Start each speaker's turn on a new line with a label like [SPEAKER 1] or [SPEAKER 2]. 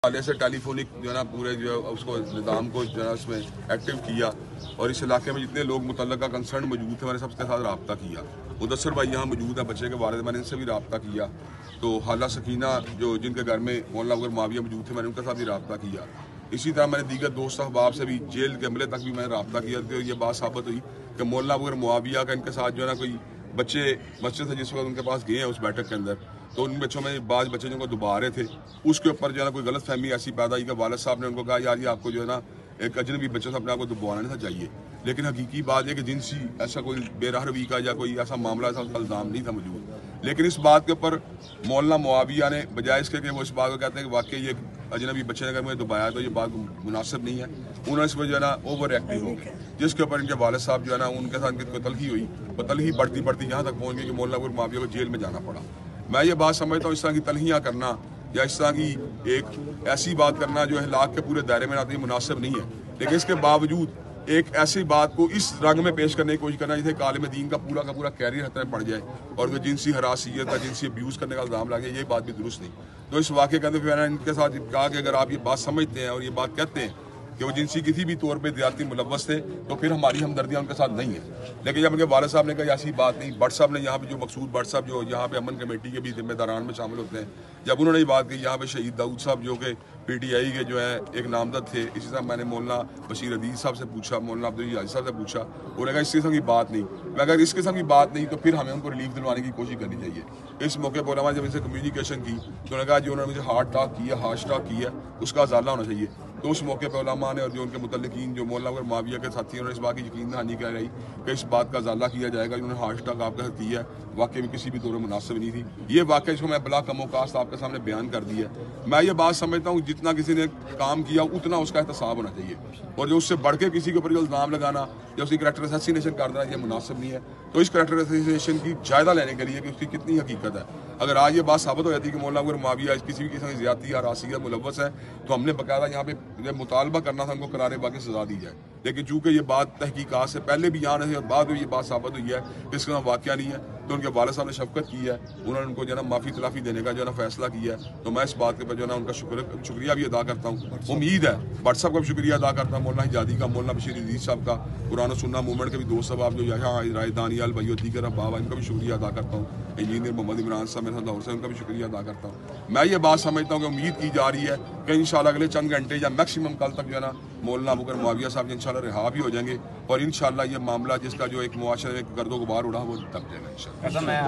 [SPEAKER 1] हवाले से टेलीफोनिक जो है ना पूरे जो उसको निज़ाम को जो है उसमें एक्टिव किया और इस इलाके में जितने लोग मुतल्लका कंसर्न मौजूद थे मैंने सबके साथ रब्ता किया। मुदस्सर भाई यहाँ मौजूद है, बच्चे के वालिद, मैंने इनसे भी रब्ता किया। तो हाला सकीना जो जिनके घर में मौलाना अबू बकर मुआविया मौजूद थे, मैंने उनके साथ भी रब्ता किया। इसी तरह मैंने दीगर दोस्त अहबाब से भी जेल के अमले तक भी मैंने रब्ता किया। तो ये बात साबित हुई कि मौलाना अबू बकर मुआविया का इनके साथ जो है ना कोई बच्चे मस्जिद से जिस वक्त उनके पास गए हैं उस बैठक के अंदर, तो उन बच्चों में बाज बच्चे जिनको दुबा रहे थे उसके ऊपर जो है ना कोई गलत फहमी ऐसी पैदा हुई कि वालिद साहब ने उनको कहा यार ये आपको जो है ना एक अजनबी बच्चे से अपने आप को दुबवाना नहीं चाहिए। लेकिन हकीकी बात है कि जिनसी ऐसा कोई बेरहरवी का या कोई ऐसा मामला ऐसा उसका इल्ज़ाम नहीं था मौजूद। लेकिन इस बात के ऊपर मौलाना मुआविया ने बजाय इसके कि वो इस बात को कहते हैं कि वाकई ये अजनबी बच्चे ने अगर मुझे दुबाया तो ये बात मुनासिब नहीं है, उन्होंने इस पर जो है ना ओवर एक्टिव हो गए, जिसके ऊपर इनके वालिद साहब जो है ना उनके साथ इनकी तलखी हुई। वो तलखी बढ़ती बढ़ती यहाँ तक पहुँच गई कि मौलाना अबू बकर मुआविया को जेल में जाना पड़ा। मैं ये बात समझता हूँ इस तरह की तलहियाँ करना या इस तरह की एक ऐसी बात करना जो हिलाक के पूरे दायरे में आती है मुनासिब नहीं है। लेकिन इसके बावजूद एक ऐसी बात को इस रंग में पेश करने की कोशिश करना जिसे कालिम दीन का पूरा कैरियर खतरे में पड़ जाए और जो जिनसी हरासियत का जिनसी अब्यूज़ करने का इल्ज़ाम लगे, ये बात भी दुरुस्त नहीं। तो इस वाक़े के अंदर मैंने इनके साथ कहा कि अगर आप ये बात समझते हैं और ये बात कहते हैं कि वो जिनसी किसी भी तौर पे ज़्यादती मुलव्वस थे तो फिर हमारी हमदर्दियाँ उनके साथ नहीं है। लेकिन जब उनके वालिद साहब ने कहा ऐसी बात नहीं, भट्ट साहब ने यहाँ पे जो मकसूद भट्ट साहब जो यहाँ पे अमन कमेटी के भी जिम्मेदारान में शामिल होते हैं, जब उन्होंने ये बात की यहाँ पे शहीद दाऊद साहब जो कि PTI के जो है एक नामजद थे, इसी तरह मैंने मौलाना बशीर अदीज़ साहब से पूछा, मौलाना अब्दुल हाजी साहब से पूछा, उन्होंने कहा इस किस्म की बात नहीं। मैं अगर इस किस्म की बात नहीं तो फिर हमें उनको रिलीफ दिलवाने की कोशिश करनी चाहिए। इस मौके पर उन्होंने जब इनसे कम्युनिकेशन की तो उन्होंने कहा जो उन्होंने मुझे हार्ट टॉक किया, हार्श टॉक किया, उसका अजाला होना चाहिए। तो उस मौके पर उलमा ने और जो उनके मुतल्लिकीन जो मौलाना अबू बकर मुआविया के साथी उन्होंने इस बात की यकीन दहानी कर रही कि इस बात का अजाला किया जाएगा। उन्होंने हार्ट टॉक आपके साथ किया वाकई में किसी भी तौर पर मुनासिब नहीं थी। ये वाकई इसको मैं बला कमोकास्त आपके सामने बयान कर दिया। मैं ये बात समझता हूँ जितना किसी ने काम किया उतना उसका एहतसाब होना चाहिए और जो उससे बढ़ के किसी के ऊपर जो इल्ज़ाम लगाना या उसकी करैक्टर असैसिनेशन कर देना ये मुनासिब नहीं है। तो इस करैक्टर असैसिनेशन की जायजा लेने के लिए कि उसकी कितनी हकीकत है, अगर आज ये बात साबित हो जाती है कि मौलाना अबू बकर मुआविया किसी भी किस्म की ज़्यादती या रासियत मुलव्वस है तो हमने बाकायदा यहाँ पे मुतालबा करना था उनको करारे बाकी सजा दी जाए। लेकिन चूँकि ये बात तहकीकात से पहले भी यहाँ नहीं और बाद में ये बात साबित हुई है कि इसका वाक़या नहीं है, तो उनके वालिद साहब ने शफकत की है, उन्होंने उनको जो है ना माफ़ी तलाफ़ी देने का जो है ना फैसला किया है। तो मैं इस बात के ऊपर जो है ना उनका शुक्रिया भी अदा करता हूँ। उम्मीद है भट्ट साहब का भी शुक्रिया अदा करता हूँ, मौलाना हिजादी का, मौलाना बशीर अदीज़ साहब का, कुरान और सुन्नत मूवमेंट के भी दोस्त साहब जो यहाँ राय दानियाल भाई दीगर अहबाब, इनका भी शुक्रिया अदा करता हूँ। इंजीनियर मोहम्मद इमरान साहब मेरे साथ लाहौर से, उनका भी शुक्रिया अदा करता हूँ। मैं ये बात समझता हूँ कि उम्मीद की जा रही है कि इंशाल्लाह अगले चंद घंटे या मैक्सिमम कल तक जो है ना मौलाना अबू बकर मुआविया साहब इंशाल्लाह रिहा भी हो जाएंगे और इंशाल्लाह ये मामला जिसका जो एक मुआशरे में गर्दो गुबार उड़ा वो दब जाएगा इंशाल्लाह।